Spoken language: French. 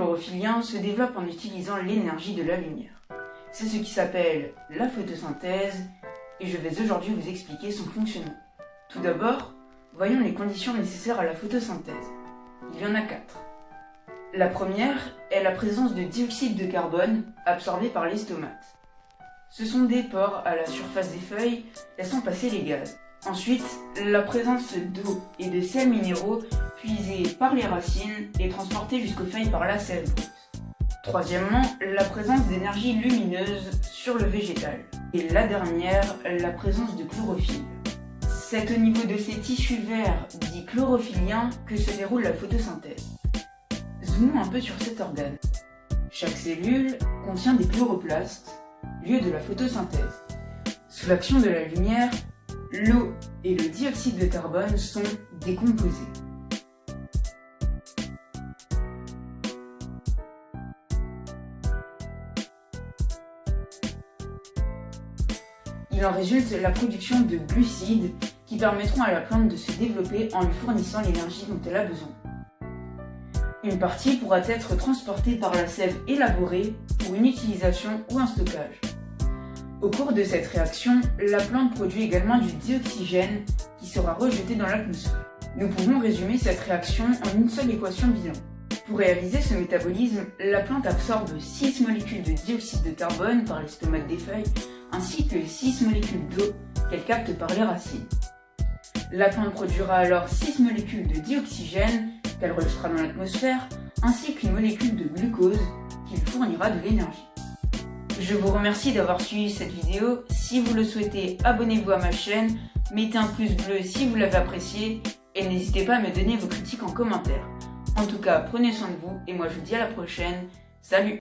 chlorophyllien se développe en utilisant l'énergie de la lumière. C'est ce qui s'appelle la photosynthèse et je vais aujourd'hui vous expliquer son fonctionnement. Tout d'abord, voyons les conditions nécessaires à la photosynthèse. Il y en a 4. La première est la présence de dioxyde de carbone absorbé par les stomates. Ce sont des pores à la surface des feuilles laissant passer les gaz. Ensuite, la présence d'eau et de sels minéraux puisés par les racines et transportés jusqu'aux feuilles par la sève brute. Troisièmement, la présence d'énergie lumineuse sur le végétal. Et la dernière, la présence de chlorophylle. C'est au niveau de ces tissus verts dits chlorophylliens que se déroule la photosynthèse. Zoomons un peu sur cet organe. Chaque cellule contient des chloroplastes, lieu de la photosynthèse. Sous l'action de la lumière, l'eau et le dioxyde de carbone sont décomposés. Il en résulte la production de glucides qui permettront à la plante de se développer en lui fournissant l'énergie dont elle a besoin. Une partie pourra être transportée par la sève élaborée pour une utilisation ou un stockage. Au cours de cette réaction, la plante produit également du dioxygène qui sera rejeté dans l'atmosphère. Nous pouvons résumer cette réaction en une seule équation bilan. Pour réaliser ce métabolisme, la plante absorbe 6 molécules de dioxyde de carbone par les stomates des feuilles ainsi que 6 molécules d'eau qu'elle capte par les racines. La plante produira alors 6 molécules de dioxygène qu'elle rejetera dans l'atmosphère ainsi qu'une molécule de glucose qui lui fournira de l'énergie. Je vous remercie d'avoir suivi cette vidéo. Si vous le souhaitez, abonnez-vous à ma chaîne, mettez un pouce bleu si vous l'avez apprécié et n'hésitez pas à me donner vos critiques en commentaire. En tout cas, prenez soin de vous et moi je vous dis à la prochaine. Salut!